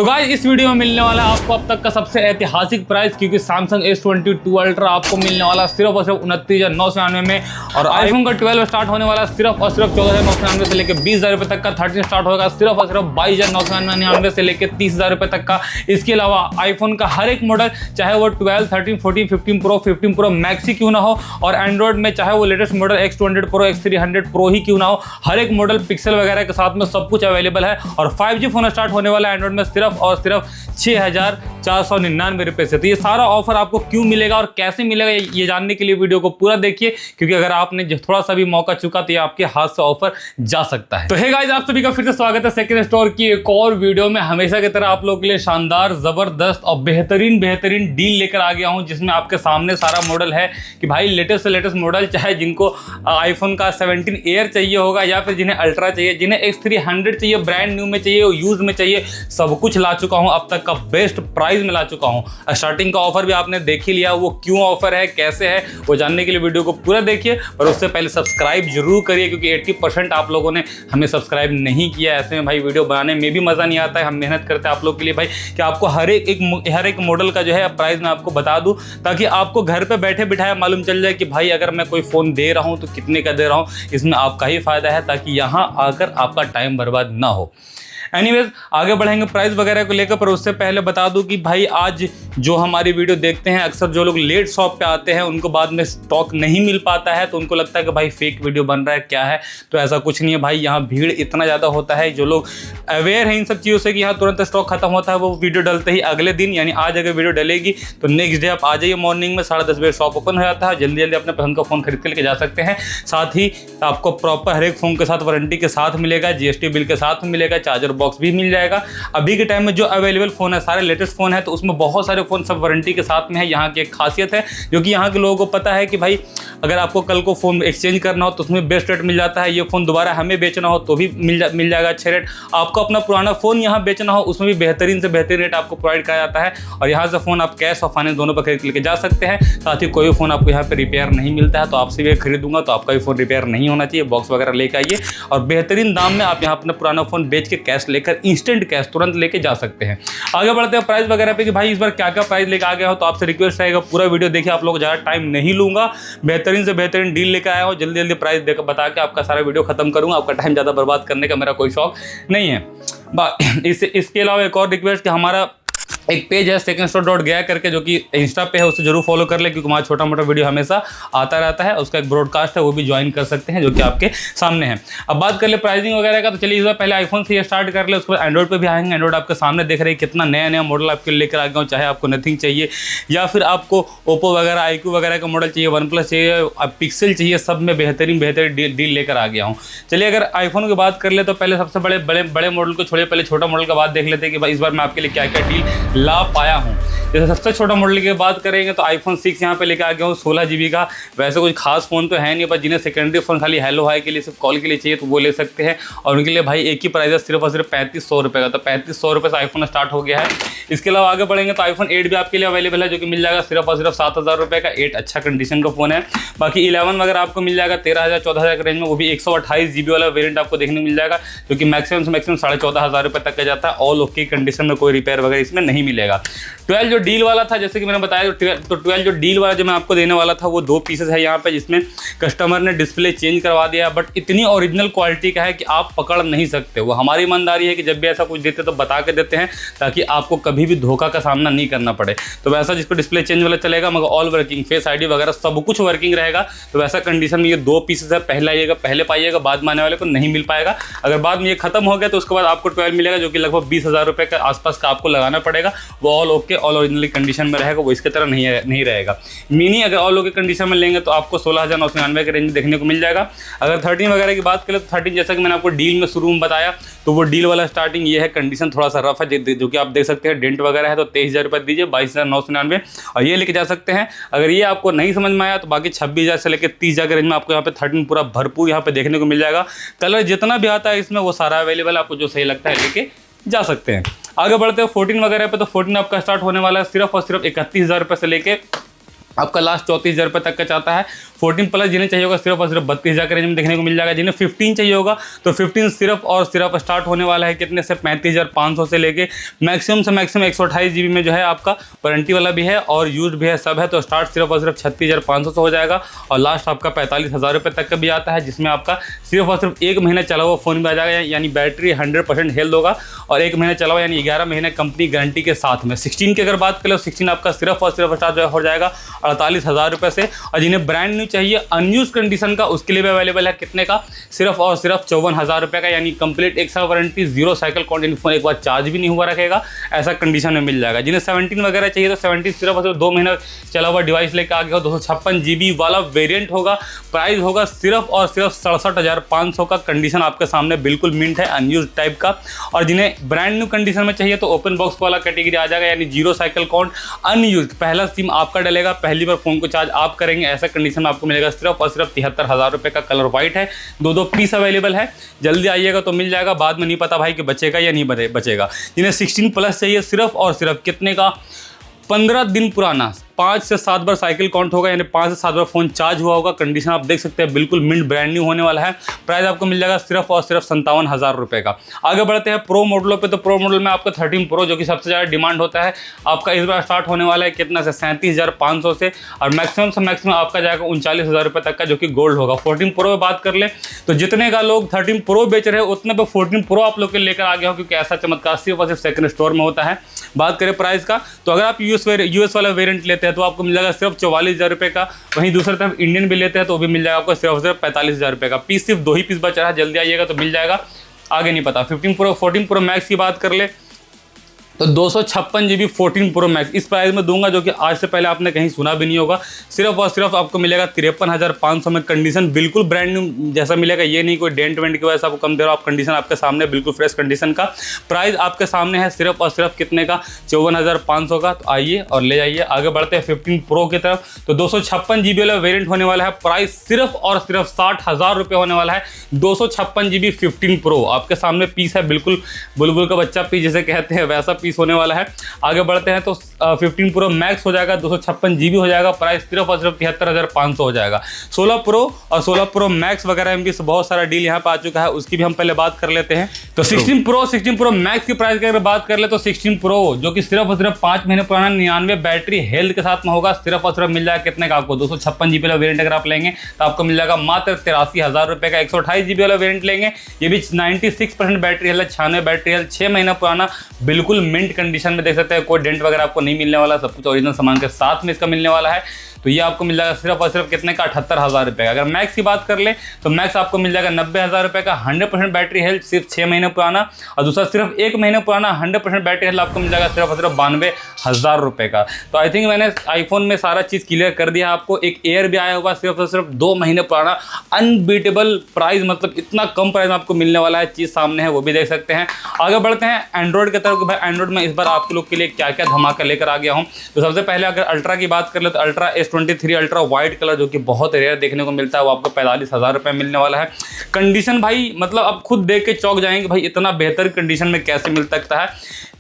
तो गाइस इस वीडियो में मिलने वाला है आपको अब तक का सबसे ऐतिहासिक प्राइस, क्योंकि Samsung S22 अल्ट्रा आपको मिलने वाला सिर्फ और सिर्फ 29,999 में, और आईफोन का 12 स्टार्ट होने वाला सिर्फ और सिर्फ 14,999 से लेकर 20,000 रुपये तक का। 13 स्टार्ट होगा सिर्फ और सिर्फ 22,999 से लेकर 30,000 रुपये तक का। इसके अलावा आईफोन का हर एक मॉडल, चाहे वो 12, 13, 14, 15 प्रो मैक्स ही क्यों ना हो, और एंड्रॉइड में चाहे वो latest model X200 pro, X300 pro ही क्यों ना हो, हर एक मॉडल पिक्सल वगैरह के साथ में सब कुछ अवेलेबल है। और 5G फोन स्टार्ट होने वाला है एंड्रॉइड में सिर्फ और सिर्फ 6,499 रुपये से। तो ये सारा ऑफर आपको क्यों मिलेगा और कैसे मिलेगा, ये जानने के लिए वीडियो को पूरा देखिए, क्योंकि अगर आपने थोड़ा सा भी मौका चुका तो ये आपके हाथ से ऑफर जा सकता है। तो हे गाइस, आप सभी का फिर से स्वागत है सेकंड स्टोर की एक और वीडियो में। हमेशा की तरह आप लोगों के लिए शानदार, जबरदस्त और बेहतरीन डील लेकर आ गया हूं, जिसमें आपके सामने सारा मॉडल है कि भाई लेटेस्ट से लेटेस्ट मॉडल, चाहे जिनको आईफोन का 17 एयर चाहिए होगा या फिर जिन्हें अल्ट्रा चाहिए, जिन्हें X300 चाहिए, ब्रांड न्यू में चाहिए, यूज में चाहिए, सब कुछ ला चुका हूं। अब तक का बेस्ट प्राइस में ला चुका हूं। स्टार्टिंग का ऑफर भी आपने देख ही लिया, वो क्यों ऑफर है, कैसे है, वो जानने के लिए वीडियो को पूरा देखिए। और उससे पहले सब्सक्राइब जरूर करिए, क्योंकि 80% आप लोगों ने हमें सब्सक्राइब नहीं किया। ऐसे में भाई वीडियो बनाने में भी मजा नहीं आता है। हम मेहनत करते हैं आप लोग के लिए भाई, कि आपको हर एक मॉडल का जो है प्राइस मैं आपको बता दूं, ताकि आपको घर पे बैठे बिठाए मालूम चल जाए कि भाई अगर मैं कोई फोन दे रहा हूं तो कितने का दे रहा हूं। इसमें आपका ही फायदा है, ताकि यहां आकर आपका टाइम बर्बाद ना हो। एनीवेज, आगे बढ़ेंगे प्राइस वगैरह को लेकर, पर उससे पहले बता दूं कि भाई आज जो हमारी वीडियो देखते हैं, अक्सर जो लोग लेट शॉप पे आते हैं उनको बाद में स्टॉक नहीं मिल पाता है, तो उनको लगता है कि भाई फेक वीडियो बन रहा है, क्या है। तो ऐसा कुछ नहीं है भाई, यहाँ भीड़ इतना ज़्यादा होता है। जो लोग अवेयर हैं इन सब चीज़ों से कि यहाँ तुरंत स्टॉक खत्म होता है, वो वीडियो डलते ही अगले दिन, यानी आज अगर वीडियो डलेगी तो नेक्स्ट डे आप आ जाइए मॉर्निंग में 10:30 बजे शॉप ओपन हो जाता है। जल्दी जल्दी अपने पसंद का फ़ोन खरीद के लेके जा सकते हैं। साथ ही आपको प्रॉपर हर एक फ़ोन के साथ वारंटी के साथ मिलेगा, GST बिल के साथ मिलेगा, चार्जर बॉक्स भी मिल जाएगा। अभी के टाइम में जो अवेलेबल फोन है सारे लेटेस्ट फोन है, तो उसमें बहुत सारे फोन सब वारंटी के साथ में है। यहाँ की एक खासियत है जो कि यहाँ के लोगों को पता है कि भाई अगर आपको कल को फोन एक्सचेंज करना हो तो उसमें बेस्ट रेट मिल जाता है। ये फोन दोबारा हमें बेचना हो तो भी मिल जाएगा अच्छे रेट। आपको अपना पुराना फोन यहाँ बेचना हो उसमें भी बेहतरीन से बेहतरीन रेट आपको प्रोवाइड कराया जाता है। और यहाँ से फोन आप कैश और फाइनेंस दोनों पर खरीद लेके जा सकते हैं। साथ ही कोई भी फोन आपको यहाँ पे रिपेयर नहीं मिलता है, तो आपसे भी खरीदूंगा तो आपका भी फोन रिपेयर नहीं होना चाहिए। बॉक्स वगैरह लेके आइए और बेहतरीन दाम में आप यहाँ अपना पुराना फोन बेच के कैश लेकर, इंस्टेंट कैश तुरंत लेके जा सकते हैं। आगे बढ़ते हैं प्राइस वगैरह पे कि भाई इस बार क्या क्या प्राइस लेके आ गया हो, तो आपसे रिक्वेस्ट रहेगा पूरा वीडियो देखिए। आप लोग ज़्यादा टाइम नहीं लूंगा, बेहतरीन से बेहतरीन डील लेकर आया हो। जल्दी जल्दी प्राइस देकर बता के आपका सारा वीडियो खत्म करूंगा। आपका टाइम ज़्यादा बर्बाद करने का मेरा कोई शौक नहीं है। इसके अलावा एक और रिक्वेस्ट कि हमारा एक पेज है secondstore.gaya करके, जो कि इंस्टा पे है, उसे जरूर फॉलो कर ले, क्योंकि वहाँ छोटा मोटा वीडियो हमेशा आता रहता है। उसका एक ब्रॉडकास्ट है, वो भी ज्वाइन कर सकते हैं, जो कि आपके सामने है। अब बात कर ले प्राइसिंग वगैरह का, तो चलिए इस बार पहले आईफोन से ये स्टार्ट कर ले, उसके बाद एंड्रॉइड पे भी आएंगे। एंड्रॉइड आपके सामने देख रहे हैं कितना नया नया मॉडल आपके लेकर आ गया हूँ। चाहे आपको नथिंग चाहिए या फिर आपको ओप्पो वगैरह, iQOO वगैरह का मॉडल चाहिए, OnePlus चाहिए, पिक्सल चाहिए, सब में बेहतरीन डील लेकर आ गया हूँ। चलिए अगर आईफोन की बात कर ले तो पहले सबसे बड़े मॉडल को छोड़िए, पहले छोटा मॉडल का बात देख लेते हैं कि भाई इस बार मैं आपके लिए क्या क्या डील ला पाया हूँ। जैसे सबसे छोटा मॉडल की बात करेंगे तो आईफोन 6 यहाँ पे लेके आ गया हूँ 16 GB का। वैसे कुछ खास फोन तो है नहीं, पर जिन्हें सेकेंडरी फोन खाली हेलो हाई के लिए, सिर्फ कॉल के लिए चाहिए, तो वो ले सकते हैं। और उनके लिए भाई एक ही प्राइस है, सिर्फ और सिर्फ 3500 रुपये का। तो 3500 रुपये से आईफोन स्टार्ट हो गया है। इसके अलावा आगे बढ़ेंगे तो आईफोन 8 भी आपके लिए अवेलेबल है, जो कि मिल जाएगा सिर्फ और सिर्फ 7000 रुपये का। 8 अच्छा कंडीशन का फोन है। बाकी 11 वगैरह आपको मिल जाएगा 13,000-14,000 के रेंज में, वो भी 128 GB वाला वेरियंट आपको देखने को मिल जाएगा, जो कि मैक्सिमम से मैक्सिमम 14,500 रुपये तक का जाता है। ऑल ओके कंडीशन में, कोई रिपेयर वगैरह इसमें नहीं मिलेगा। 12 जो डील वाला था, जैसे कि मैंने बताया, तो 12 जो डील वाला जो मैं आपको देने वाला था, वो 2 पीसेस है यहाँ पे, जिसमें कस्टमर ने डिस्प्ले चेंज करवा दिया, बट इतनी ओरिजिनल क्वालिटी का है कि आप पकड़ नहीं सकते। वो हमारी ईमानदारी है कि जब भी ऐसा कुछ देते तो बता के देते हैं, ताकि आपको कभी भी धोखा का सामना नहीं करना पड़े। तो वैसा जिसको डिस्प्ले चेंज वाला चलेगा, मगर ऑल वर्किंग, फेस ID वगैरह सब कुछ वर्किंग रहेगा। तो वैसा कंडीशन में ये 2 पीसेस है, पहले पाइएगा, बाद में आने वाले को नहीं मिल पाएगा। अगर बाद में ये खत्म हो गया तो उसके बाद आपको 12 मिलेगा, जो कि लगभग 20,000 रुपये के आसपास का आपको लगाना पड़ेगा। वो all okay, all original condition में रहेगा, वो इसके तरह नहीं रहेगा। मिनी अगर ऑल ओके कंडीशन में लेंगे तो आपको 16,999 के रेंज में देखने को मिल जाएगा। अगर 13 वगैरह की बात करें तो 13 जैसा कि मैंने आपको डील में शुरू में बताया, तो वो डील वाला स्टार्टिंग ये है। कंडीशन थोड़ा सा रफ है, जो कि आप देख सकते हैं, डेंट वगैरह है, तो 23,000 रुपये दीजिए, 22,999 और ये लेके जा सकते हैं। अगर ये आपको नहीं समझ में आया तो बाकी 26,000 से लेकर 30,000 के रेंज में आपको यहाँ पे 13 पूरा भरपूर यहाँ पे देखने को मिल जाएगा। कलर जितना भी आता है इसमें वो सारा अवेलेबल है, आपको जो सही लगता है लेके जा सकते हैं। आगे बढ़ते हैं 14 वगैरह पे, तो 14 आपका स्टार्ट होने वाला है सिर्फ और सिर्फ 31,000 रुपये से लेके आपका लास्ट 34,000 रुपये तक का चाहता है। 14 प्लस जिन्हें चाहिए होगा सिर्फ और सिर्फ 32,000 के रेंज में देखने को मिल जाएगा। जिन्हें 15 चाहिए होगा तो 15 सिर्फ और सिर्फ स्टार्ट होने वाला है कितने से 35,500 से लेके मैक्सिमम से मैक्सिमम 128 GB में जो है आपका वारंटी वाला भी है और यूज भी है, सब है। तो स्टार्ट सिर्फ और सिर्फ 36,500 से हो जाएगा और लास्ट आपका 45,000 रुपये तक का भी आता है, जिसमें आपका सिर्फ और सिर्फ 1 महीना चला हुआ फ़ोन भी आ जाएगा, यानी बैटरी 100% हेल्थ होगा और 1 महीना चला हुआ यानी 11 महीने कंपनी गारंटी के साथ में। 16 की अगर बात करें तो 16 आपका सिर्फ और सिर्फ स्टार्ट हो जाएगा 48,000 रुपये से। और जिन्हें ब्रांड न्यू चाहिए अनयूज कंडीशन का उसके लिए भी अवेलेबल है कितने का, सिर्फ और सिर्फ 54,000 रुपये का, यानी कंप्लीट 1 साल वारंटी, 0 साइकिल काउंट, फोन एक बार चार्ज भी नहीं हुआ रखेगा, ऐसा कंडीशन में मिल जाएगा। जिन्हें 17 वगैरह चाहिए तो 17 सिर्फ और सिर्फ 2 महीना चला हुआ डिवाइस लेकर आ गया हो, 256 GB वाला वेरिएंट होगा, प्राइस होगा सिर्फ और सिर्फ 67,500 का। कंडीशन आपके सामने बिल्कुल मिंट है अनयूज टाइप का। और जिन्हें ब्रांड न्यू कंडीशन में चाहिए तो ओपन बॉक्स वाला कैटेगरी आ जाएगा, यानी 0 साइकिल काउंट, अनयूज, पहला सिम आपका डलेगा, पहली बार फोन को चार्ज आप करेंगे, ऐसा कंडीशन में आपको मिलेगा सिर्फ और सिर्फ 73,000 रुपये का। कलर वाइट है, 2 पीस अवेलेबल है, जल्दी आइएगा तो मिल जाएगा, बाद में नहीं पता भाई कि बचेगा या नहीं बचेगा। जिन्हें 16 प्लस चाहिए सिर्फ और सिर्फ कितने का, 15 दिन पुराना, 5 से 7 बार साइकिल काउंट होगा, यानी 5 से 7 बार फोन चार्ज हुआ होगा, कंडीशन आप देख सकते हैं बिल्कुल मिंट ब्रांड न्यू होने वाला है। प्राइस आपको मिल जाएगा सिर्फ और सिर्फ 57,000 रुपये का। आगे बढ़ते हैं प्रो मॉडलों पे, तो प्रो मॉडल में आपका 13 प्रो जो कि सबसे ज़्यादा डिमांड होता है आपका इस बार स्टार्ट होने वाला है कितना से 37,500 से, और मैक्सिमम से मैक्सिमम आपका जाएगा 39,000 रुपये तक का, जो कि गोल्ड होगा। 14 प्रो में बात कर ले तो जितने का लोग 13 प्रो बेच रहे हैं उतने पे 14 प्रो आप लोग के लेकर आ गया हो, क्योंकि ऐसा चमत्कार सिर्फ और सिर्फ सेकंड स्टोर में होता है। बात करें प्राइस का तो अगर आप यूएस वाला वेरिएंट लेते हैं तो आपको मिल जाएगा सिर्फ 44,000 रुपये का। वहीं दूसरी तरफ इंडियन भी लेते हैं तो वो भी मिल जाएगा आपको सिर्फ 45,000 रुपये का। पीस सिर्फ 2 ही पीस बचा है, जल्दी आइएगा तो मिल जाएगा, आगे नहीं पता। 14 प्रो मैक्स की बात कर ले तो 256 GB 14 प्रो मैक्स इस प्राइस में दूंगा, जो कि आज से पहले आपने कहीं सुना भी नहीं होगा। सिर्फ और सिर्फ आपको मिलेगा 53,500 में। कंडीशन बिल्कुल ब्रांड न्यू जैसा मिलेगा, ये नहीं कोई डेंट वेंट की वजह से आपको कम दे रहा हूँ, आप कंडीशन आपके सामने बिल्कुल फ्रेश कंडीशन का। प्राइस आपके सामने है सिर्फ और सिर्फ कितने का, 54,500 का। तो आइए और ले जाइए। आगे बढ़ते हैं 15 प्रो की तरफ, तो 256 GB वाला वेरियंट होने वाला है, प्राइस सिर्फ और सिर्फ 60,000 रुपये होने वाला है। 256 GB 15 प्रो आपके सामने पीस है, बिल्कुल बुलबुल का बच्चा पीस जिसे कहते हैं वैसा पीस होने वाला है। आगे बढ़ते हैं तो 15 प्रो मैक्स हो जाएगा, 256 GB हो जाएगा, प्राइस सिर्फ और सिर्फ 73,500 हो जाएगा। 16 प्रो और 16 प्रो मैक्स वगैरह में भी बहुत सारा डील यहाँ पे आ चुका है, उसकी भी हम पहले बात कर लेते हैं। तो 16 प्रो मैक्स की प्राइस की अगर बात कर ले तो 16 प्रो जो कि सिर्फ और सिर्फ 5 महीने पुराना 99 बैटरी हेल्थ के साथ में होगा, सिर्फ और सिर्फ मिल जाएगा कितने का आपको, 256 GB वाला वेरियंट अगर आप लेंगे तो आपको मिल जाएगा मात्र 83,000 रुपये का। 128 GB वाला वेरियंट लेंगे, ये भी 96% बैटरी हेल्थ, 96 बैटरी हेल्थ, 6 महीना पुराना, बिल्कुल मिंट कंडीशन में देख सकते हैं, कोई डेंट वगैरह आपको नहीं मिलने वाला, सब कुछ ओरिजिनल सामान के साथ में इसका मिलने वाला है। तो ये आपको मिल जाएगा सिर्फ और सिर्फ कितने का, 78,000 रुपये का। अगर मैक्स की बात कर ले तो मैक्स आपको मिल जाएगा 90,000 रुपये का, 100% बैटरी हेल्थ, सिर्फ 6 महीने पुराना, और दूसरा सिर्फ 1 महीने पुराना 100% बैटरी हेल्थ आपको मिल जाएगा सिर्फ और सिर्फ 92,000 रुपये का। तो आई थिंक मैंने आईफोन में सारा चीज़ क्लियर कर दिया आपको। एक एयर भी आया होगा सिर्फ और सिर्फ 2 महीने पुराना, अनबीटेबल प्राइस, मतलब इतना कम प्राइस में आपको मिलने वाला है, चीज़ सामने है वो भी देख सकते हैं। आगे बढ़ते हैं एंड्रॉइड की तरफ। भाई एंड्रॉइड में इस बार आप लोग के लिए क्या क्या धमाका लेकर आ गया हूँ। तो सबसे पहले अगर अल्ट्रा की बात कर ले तो ultra S23 ultra white colour जो कि बहुत रेयर देखने को मिलता है, वो आपको 45,000 रुपये मिलने वाला है। कंडीशन भाई मतलब आप खुद देख के चौंक जाएंगे भाई इतना बेहतर कंडीशन में कैसे मिल सकता है।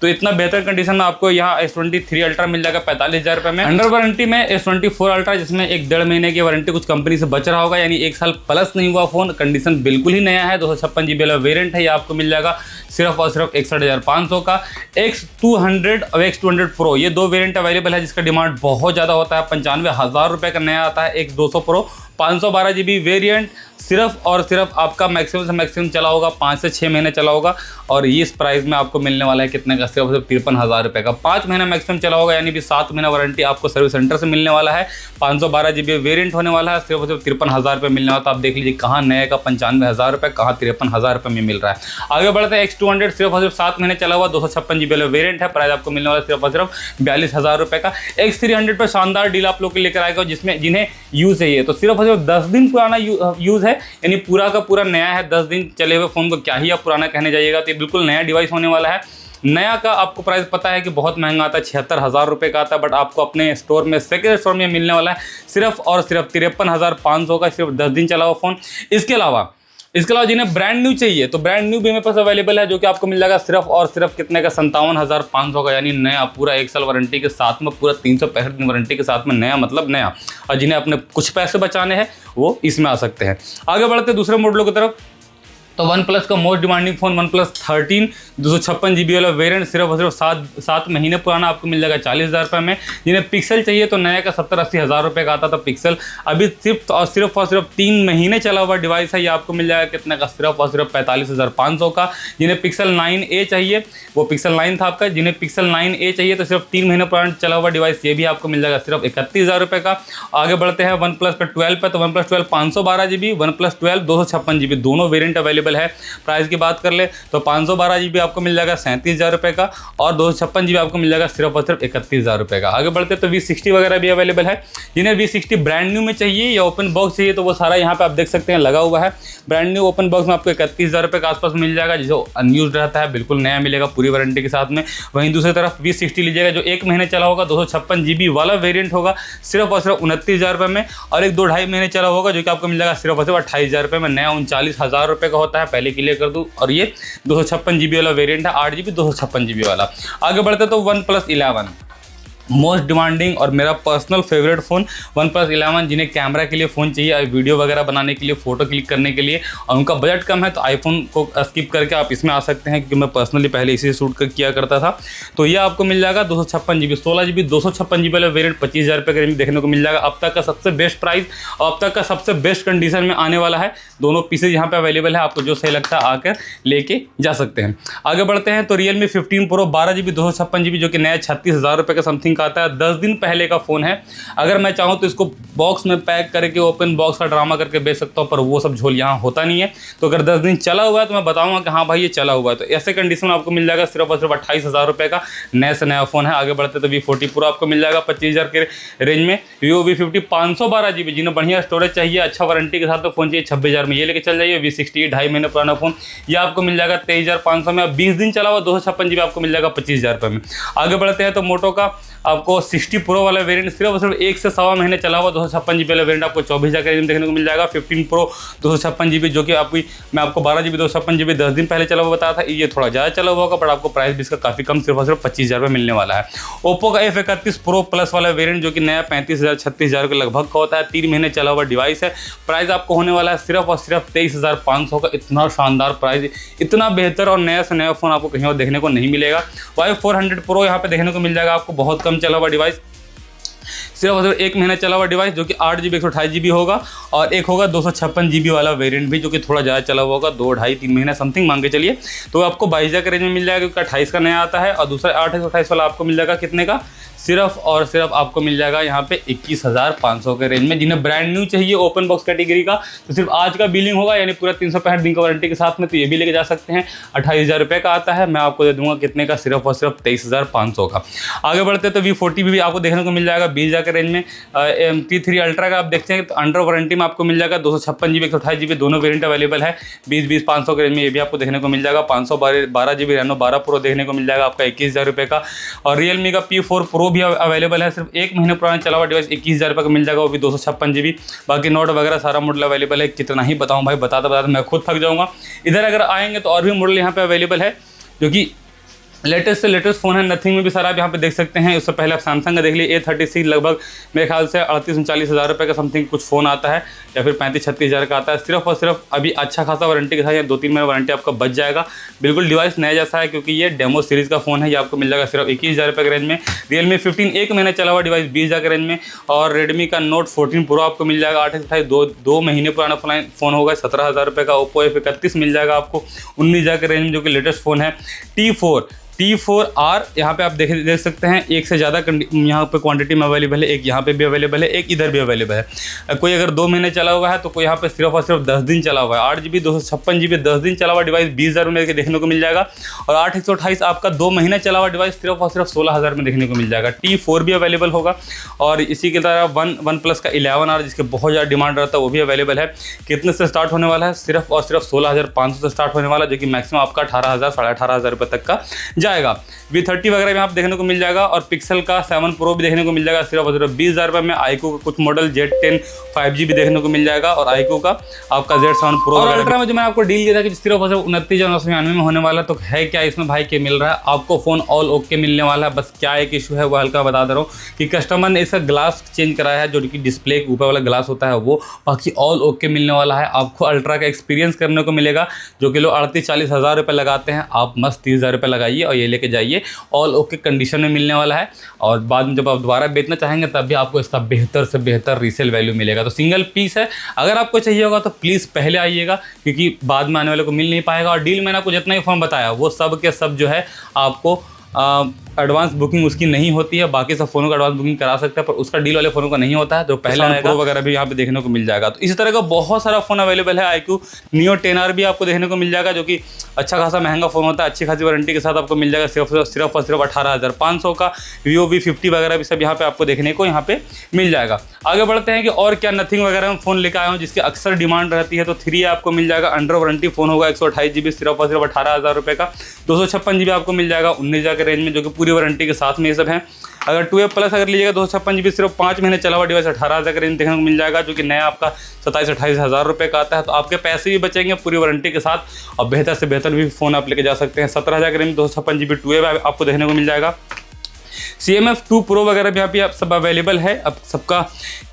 तो इतना बेहतर कंडीशन में आपको यहाँ S23 अल्ट्रा मिल जाएगा 45,000 रुपये में। अंडर वारंटी में S24 अल्ट्रा जिसमें 1.5 महीने की वारंटी कुछ कंपनी से बच रहा होगा, यानी 1 साल प्लस नहीं हुआ फोन, कंडीशन बिल्कुल ही नया है। 256 GB वाला वेरियंट है, ये आपको मिल जाएगा सिर्फ और सिर्फ 61,500 का। X200 और X200 प्रो ये 2 वेरिएंट अवेलेबल है, जिसका डिमांड बहुत ज़्यादा होता है। 95,000 रुपये का नया आता है X200 प्रो, 512 GB वेरिएंट, सिर्फ और सिर्फ आपका मैक्सिमम से मैक्सिमम चला होगा 5 से 6 महीने चला होगा, और ये इस प्राइस में आपको मिलने वाला है कितने का, सिर्फ 53,000 रुपये का। 5 महीना मैक्सिमम चला होगा, यानी भी 7 महीना वारंटी आपको सर्विस सेंटर से मिलने वाला है। 512 GB वेरिएंट होने वाला है, सिर्फ 53,000 रुपये मिलने वाला। तो आप देख लीजिए कहाँ नए का 95,000 रुपये, कहाँ 53,000 रुपये में मिल रहा है। आगे बढ़ते हैं X200 सिर्फ और सिर्फ 7 महीने चला हुआ, 256 GB वाला वेरिएंट है, प्राइस आपको मिलने वाला सिर्फ और सिर्फ 42,000 रुपये का। X300 पर शानदार डील आप लोग के लेकर आएगा, जिसमें जिन्हें यूज़ है ये तो सिर्फ और सिर्फ 10 दिन पुराना यूज़ है, यानी पूरा का पूरा नया है। 10 दिन चले हुए फ़ोन को क्या ही आप पुराना कहने जाइएगा, तो ये बिल्कुल नया डिवाइस होने वाला है। नया का आपको प्राइस पता है कि बहुत महंगा आता है, 76,000 रुपये का आता है, बट आपको अपने स्टोर में सेकेंड स्टोर में मिलने वाला है सिर्फ और सिर्फ 53,500 का, सिर्फ 10 दिन चला हुआ फ़ोन। इसके अलावा इसके अलावा जिन्हें ब्रांड न्यू चाहिए तो ब्रांड न्यू भी मेरे पास अवेलेबल है, जो कि आपको मिल जाएगा सिर्फ और सिर्फ कितने का, 57,500 का, यानी नया पूरा 1 साल वारंटी के साथ में, पूरा 365 दिन वारंटी के साथ में, नया मतलब नया। और जिन्हें अपने कुछ पैसे बचाने हैं वो इसमें आ सकते हैं। आगे बढ़ते दूसरे मॉडलों की तरफ। तो वन प्लस का most demanding phone one plus 13 256 GB वाला वेरिएंट सिर्फ और सिर्फ 7 महीने पुराना आपको मिल जाएगा 40,000 रुपये में। जिन्हें पिक्सल चाहिए तो नया का 70-80 हज़ार रुपये का आता था पिक्सल, अभी सिर्फ और सिर्फ 3 महीने चला हुआ डिवाइस है, ये आपको मिल जाएगा कितने का, सिर्फ और सिर्फ 45,500 का। जिन्हें पिक्सल 9A चाहिए, वो पिक्सल 9 था आपका, जिन्हें पिक्सल 9A चाहिए तो सिर्फ 3 महीने पुराना चला हुआ डिवाइस, ये भी आपको मिल जाएगा सिर्फ 31,000 रुपये का। आगे बढ़ते हैं वन प्लस का 12 पे, तो one plus 12 512 GB, one plus 12 256 GB, दोनों वेरिएंट अवेलेबल है। प्राइस की बात कर ले तो 512 GB आपको मिल जाएगा 37,000 रुपये का, और 256 GB आपको मिल जाएगा सिर्फ और सिर्फ 31,000 रुपये का। आगे बढ़ते तो V60 वगैरह भी अवेलेबल है। जिन्हें V60 ब्रांड न्यू में चाहिए या ओपन बॉक्स चाहिए तो वो सारा यहाँ पे आप देख सकते हैं लगा हुआ है। ब्रांड न्यू ओपन बॉक्स में आपको 31,000 रुपये के आसपास मिल जाएगा, जो अनयूज रहता है बिल्कुल नया मिलेगा पूरी वारंटी के साथ में। वहीं दूसरी तरफ V60 लीजिएगा जो 1 महीने चला होगा, 256 GB वाला वेरियंट होगा, सिर्फ और सिर्फ 29,000 रुपये में। और एक 2-2.5 महीने चला होगा जो कि आपको मिल जाएगा सिर्फ और सिर्फ 28,000 रुपये में, नया 39,000 रुपये का होता है, पहले क्लियर कर दूँ। और ये 256 GB वाला वेरिएंट है, 8 GB 256 GB वाला। आगे बढ़ते तो वन प्लस 11 मोस्ट डिमांडिंग और मेरा personal favourite phone one plus 11। जिन्हें कैमरा के लिए फ़ोन चाहिए, वीडियो वगैरह बनाने के लिए, फ़ोटो क्लिक करने के लिए, और उनका बजट कम है तो आईफोन को स्किप करके आप इसमें आ सकते हैं, क्योंकि मैं पर्सनली पहले इसे शूट किया करता था। तो ये आपको मिल जाएगा 256 GB 16 GB 256 GB वाला वेरिएंट 25,000 रुपये के रेंज में देखने को मिल जाएगा। अब तक का सबसे बेस्ट प्राइस और अब तक का सबसे बेस्ट कंडीशन में आने वाला है। दोनों पीसेज यहाँ पे अवेलेबल है, आपको जो सही लगता है आकर लेके जा सकते हैं। आगे बढ़ते हैं तो Realme 15 Pro 12 GB 256 GB जो कि नया 36,000 रुपये का समथिंग का आता है, 10 दिन पहले का फ़ोन है। अगर मैं चाहूँ तो इसको बॉक्स में पैक करके ओपन बॉक्स का ड्रामा करके बेच सकता हूँ, पर वो सब झोल यहाँ होता नहीं है। तो अगर 10 दिन चला हुआ है तो मैं बताऊँगा कि हाँ भाई ये चला हुआ है, तो ऐसे कंडीशन में आपको मिल जाएगा सिर्फ और सिर्फ 28,000 रुपये का नया से नया फ़ोन है। आगे बढ़ते तो V40 Pro आपको मिल जाएगा 25,000 के रेंज में। Vivo V50 512 GB, जिन्हें बढ़िया स्टोरेज चाहिए, अच्छा वारंटी के साथ तो फ़ोन चाहिए 26,000 में, ये लेके चल जाइए। V60 2.5 महीने पुराना फ़ोन, ये आपको मिल जाएगा 23,500 में। 20 दिन चला हुआ 256 GB आपको मिल जाएगा 25,000 रुपये में। आगे बढ़ते हैं तो मोटो का आपको 60 Pro वाला वेरिएंट सिर्फ और सिर्फ 1 से सवा महीने चला हुआ 256 GB वाला वेरिएंट आपको 24,000 के रेंज में देखने को मिल जाएगा। 15 Pro 256 GB जो कि मैं आपको 12 GB 256 GB 10 दिन पहले चला हुआ बताया था, ये थोड़ा ज़्यादा चला हुआ होगा, बट आपको प्राइस भी इसका काफ़ी कम सिर्फ और सिर्फ 25,000 रुपये मिलने वाला है। Oppo का F31 Pro Plus वाला वेरिएंट जो कि नया 35,000 36,000 के लगभग का होता है, 3 महीने चला हुआ डिवाइस है। प्राइस आपको होने वाला है सिर्फ और सिर्फ 23,500 का। इतना शानदार प्राइस, इतना बेहतर और नया से नया फ़ोन आपको कहीं और देखने को नहीं मिलेगा। Y400 Pro यहाँ पे देखने को मिल जाएगा आपको, बहुत कम चला हुआ डिवाइस, सिर्फ और सिर्फ 1 महीना चला हुआ डिवाइस जो कि 8 GB 128 GB होगा, और एक होगा 256 GB वाला वेरिएंट भी जो कि थोड़ा ज़्यादा चला हुआ होगा, 2-2.5-3 महीना समथिंग मान के चलिए। तो आपको 22,000 के रेंज में मिल जाएगा, क्योंकि 28 का नया आता है, और दूसरा 828 वाला आपको मिल जाएगा कितने का, सिर्फ और सिर्फ आपको मिल जाएगा यहाँ पे 21,500 के रेंज में। जिन्हें ब्रांड न्यू चाहिए ओपन बॉक्स कैटेगरी का तो सिर्फ आज का बिलिंग होगा, यानी पूरा 365 दिन का वारंटी के साथ में, तो ये भी लेके जा सकते हैं। 28,000 रुपये का आता है, मैं आपको दे दूंगा कितने का, सिर्फ और सिर्फ 23,500 का। आगे बढ़ते तो V40 भी आपको देखने को मिल जाएगा 20,000 के रेंज में। T3 अल्ट्रा का आप देखते हैं तो अंडर वारंटी में आपको मिल जाएगा 256 GB 128 GB दोनों वेरिएंट अवेलेबल है 20,500 के रेंज में, ये भी आपको देखने को मिल जाएगा। 512 GB Reno 12 Pro देखने को मिल जाएगा आपका 21,000 रुपये का। और Realme का P4 Pro भी अवेलेबल है, सिर्फ 1 महीने पुराना चला हुआ डिवाइस 21,000 रुपये का मिल जाएगा, वो भी 256 GB। बाकी नोट वगैरह सारा मॉडल अवेलेबल है, कितना ही बताऊँ भाई, बताते मैं खुद थक जाऊँगा। इधर अगर आएंगे तो और भी मॉडल यहाँ पे अवेलेबल है जो कि लेटेस्ट से लेटेस्ट फ़ोन है। नथिंग में भी सारा आप यहाँ पे देख सकते हैं। उससे पहले आप सैमसंग का देख लिए A36 लगभग मेरे ख्याल से 38-39 हज़ार रुपये का समथिंग कुछ फ़ोन आता है, या फिर 35-36 हज़ार का आता है। सिर्फ और सिर्फ अभी अच्छा खासा वारंटी के साथ या 2-3 महीने वारंटी आपका बच जाएगा। बिल्कुल डिवाइस नया जैसा है, क्योंकि ये डेमो सीरीज़ का फ़ोन है। ये आपको मिल जाएगा सिर्फ 21,000 रुपये के रेंज में। Realme 15 1 महीने चला हुआ डिवाइस 20,000 के रेंज में। और Redmi का Note 14 Pro आपको मिल जाएगा 8/28 2 महीने पुराना फ़ोन होगा 17,000 रुपये का। Oppo F31 मिल जाएगा आपको 19,000 के रेंज में, जो कि लेटेस्ट फ़ोन है। T4R यहाँ पे आप देख सकते हैं, एक से ज़्यादा यहाँ पे क्वांटिटी में अवेलेबल है, एक यहाँ पे भी अवेलेबल है, एक इधर भी अवेलेबल है। कोई अगर 2 महीने चला हुआ है तो कोई यहाँ पे सिर्फ और सिर्फ 10 दिन चला हुआ है। 8 GB 256 GB 10 दिन चला हुआ डिवाइस 20,000 में देखने को मिल जाएगा। और 8/128 आपका 2 महीने चला हुआ डिवाइस सिर्फ और सिर्फ 16,000 में देखने को मिल जाएगा। T4 भी अवेलेबल होगा। और इसी की तरह वन प्लस का 11R जिसके बहुत ज़्यादा डिमांड रहता है वो भी अवेलेबल है। कितने से स्टार्ट होने वाला है, सिर्फ और सिर्फ 16,500 से स्टार्ट होने वाला, जो कि मैक्सिमम आपका 18,000 18,500 रुपये तक का जाएगा। V30 वगैरह भी आप देखने को मिल जाएगा और पिक्सल का 7 Pro भी देखने को मिल जाएगा सिर्फ और सिर्फ 20,000 रुपये में। iQOO का कुछ मॉडल Z10 5G भी देखने को मिल जाएगा और iQOO का आपका Z7 Pro और अल्ट्रा में जो मैं आपको डील किया था कि सिर्फ और सिर्फ 29,999 में होने वाला, तो है क्या इसमें भाई क्या मिल रहा है आपको? फ़ोन ऑल ओके मिलने वाला है। बस क्या एक इशू है वो हल्का बता दे रहा हूँ कि कस्टमर ने इसका ग्लास चेंज कराया है, जो कि डिस्प्ले के ऊपर वाला ग्लास होता है वो, बाकी ऑल ओके मिलने वाला है। आपको अल्ट्रा का एक्सपीरियंस करने को मिलेगा, जो कि लोग 38-40 हज़ार रुपये लगाते हैं, आप मस्त 30,000 रुपये लगाइए और ये लेके जाइए। ऑल ओके कंडीशन में मिलने वाला है और बाद में जब आप दोबारा बेचना चाहेंगे तब भी आपको इसका बेहतर से बेहतर रीसेल वैल्यू मिलेगा। तो सिंगल पीस है, अगर आपको चाहिए होगा तो प्लीज़ पहले आइएगा, क्योंकि बाद में आने वाले को मिल नहीं पाएगा। और डील मैंने आपको जितना ही फ़ोन बताया वो सब के सब जो है आपको एडवांस बुकिंग उसकी नहीं होती है। बाकी सब फ़ोनों का एडवांस बुकिंग करा सकते हैं, पर उसका डील वाले फ़ोनों का नहीं होता है, जो पहले आएगा वगैरह भी यहाँ पे देखने को मिल जाएगा। तो इसी तरह का बहुत सारा फ़ोन अवेलेबल है। iQOO Neo 10R भी आपको देखने को मिल जाएगा, जो कि अच्छा खासा महंगा फ़ोन होता है, अच्छी खासी वारंटी के साथ आपको मिल जाएगा सिर्फ और सिर्फ 18,500 का। Vivo V50 वगैरह भी सब यहाँ पे आपको देखने को यहाँ पे मिल जाएगा। आगे बढ़ते हैं कि और क्या नथिंग वगैरह में फ़ोन लेकर आया हूँ जिसकी अक्सर डिमांड रहती है। तो 3 आपको मिल जाएगा, अंडर वारंटी फ़ोन होगा, 128 GB सिर्फ और सिर्फ 18,000 रुपये का। 256 GB आपको मिल जाएगा 19,000 के रेंज में, जो कि पूरी वारंटी के साथ में ये सब है। अगर 2A प्लस अगर लीजिएगा 256 GB सिर्फ 5 महीने चला हुआ डिवाइस 18,000 के रेंज देखने को मिल जाएगा, जो कि नया आपका 27-28 हज़ार रुपये का आता है। तो आपके पैसे भी बचेंगे पूरी वारंटी के साथ और बेहतर से बेहतर भी फ़ोन आप लेके जा सकते हैं। 17,000 के रेंज में 256 GB 2A आपको देखने को मिल जाएगा। CMF 2 Pro वगैरह भी आप सब अवेलेबल है। अब सबका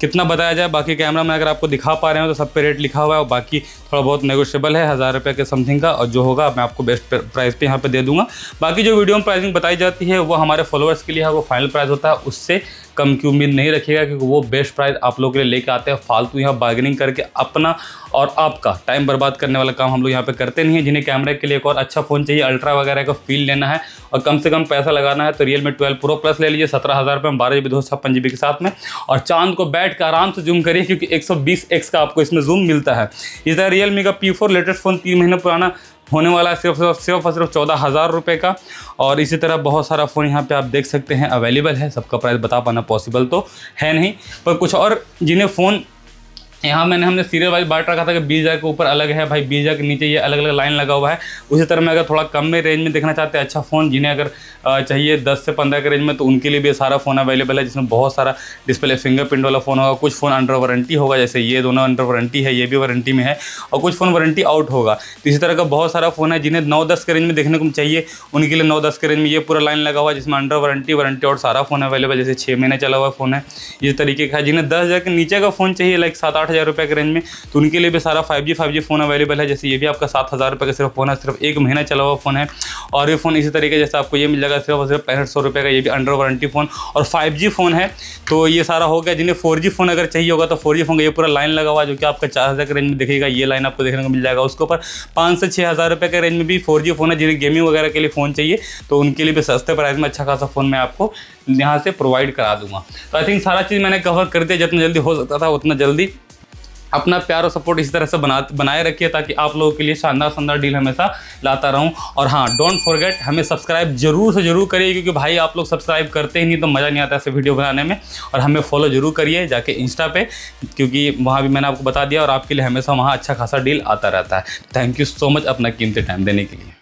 कितना बताया जाए, बाकी कैमरा में अगर आपको दिखा पा रहे हो तो सब पे रेट लिखा हुआ है और बाकी थोड़ा बहुत नेगोशिएबल है 1,000 रुपये के समथिंग का, और जो होगा मैं आपको बेस्ट प्राइस पे यहाँ पे दे दूंगा। बाकी जो वीडियो में प्राइसिंग बताई जाती है वो हमारे फॉलोअर्स के लिए है, वो फाइनल प्राइस होता है, उससे कम की उम्मीद नहीं रखिएगा, क्योंकि वो बेस्ट प्राइस आप लोगों के लिए लेके आते हैं। फालतू यहाँ बार्गेनिंग करके अपना और आपका टाइम बर्बाद करने वाला काम हम लोग यहाँ पे करते नहीं है। जिन्हें कैमरे के लिए एक और अच्छा फ़ोन चाहिए, अल्ट्रा वगैरह का फील लेना है और कम से कम पैसा लगाना है, तो Realme 12 Pro Plus ले लीजिए 17,000 रुपये में 12 GB 256 GB के साथ में। और चांद को बैठ कर आराम से जूम करिए, क्योंकि 120x का आपको इसमें जूम मिलता है। इस तरह Realme का P4 लेटेस्ट फ़ोन 3 महीने पुराना होने वाला है सिर्फ और सिर्फ 14,000 रुपये का। और इसी तरह बहुत सारा फ़ोन यहाँ पे आप देख सकते हैं अवेलेबल है। सबका प्राइस बता पाना पॉसिबल तो है नहीं, पर कुछ और जिन्हें फ़ोन यहाँ हमने सीरियल वाइज बांट रखा था कि 20,000 के ऊपर अलग है भाई, 20,000 के नीचे ये अलग अलग लाइन लगा हुआ है। उसी तरह में अगर थोड़ा कम में रेंज में देखना चाहते हैं अच्छा फ़ोन, जिन्हें अगर चाहिए 10 से 15 के रेंज में, तो उनके लिए भी सारा फ़ोन अवेलेबल है, जिसमें बहुत सारा डिस्प्ले फिंगरप्रिंट वाला फ़ोन होगा। कुछ फ़ोन अंडर वारंटी होगा, जैसे ये दोनों अंडर वारंटी है, ये भी वारंटी में है, और कुछ फ़ोन वारंटी आउट होगा। तो इसी तरह का बहुत सारा फ़ोन है। जिन्हें 9-10 के रेंज में देखने को चाहिए उनके लिए 9-10 के रेंज में ये पूरा लाइन लगा हुआ है, जिसमें अंडर वारंटी और सारा फ़ोन अवेलेबल, जैसे 6 महीने चला हुआ फ़ोन है इस तरीके का है। जिन्हें 10,000 के नीचे का फ़ोन चाहिए, लाइक 7-8 हज़ार रुपये के रेंज में, तो उनके लिए भी सारा 5G फ़ोन अवेलेबल है। जैसे ये भी आपका 7,000 रुपये का सिर्फ फ़ोन है, सिर्फ 1 महीना चला हुआ फ़ोन है। और ये फ़ोन इसी तरीके जैसे आपको ये मिल जाएगा सिर्फ 6500 रुपये का, ये भी अंडर वारंटी फ़ोन और 5G फ़ोन है। तो ये सारा हो गया। जिन्हें 4G फ़ोन अगर चाहिए होगा तो 4G फ़ोन का ये पूरा लाइन लगा हुआ है, जो कि आपका 4,000 के रेंज में दिखेगा। ये लाइन आपको देखने को मिल जाएगा। उसके ऊपर 5 से 6,000 रुपये के रेंज में भी 4G फ़ोन है। जिन्हें गेमिंग वगैरह के लिए फ़ोन चाहिए तो उनके लिए भी सस्ते प्राइस में अच्छा खासा फ़ोन मैं आपको यहाँ से प्रोवाइड करा दूँगा। तो आई थिंक सारा चीज़ मैंने कवर कर दिया, जितना जल्दी हो सकता था उतना जल्दी। अपना प्यार और सपोर्ट इसी तरह से बनाए रखिए, ताकि आप लोगों के लिए शानदार डील हमेशा लाता रहूं। और हाँ, डोंट फॉरगेट हमें सब्सक्राइब जरूर से जरूर करिए, क्योंकि भाई आप लोग सब्सक्राइब करते ही नहीं तो मज़ा नहीं आता ऐसे वीडियो बनाने में। और हमें फॉलो जरूर करिए जाके इंस्टा पे, क्योंकि वहाँ भी मैंने आपको बता दिया और आपके लिए हमेशा वहाँ अच्छा खासा डील आता रहता है। थैंक यू सो मच अपना कीमती टाइम देने के लिए।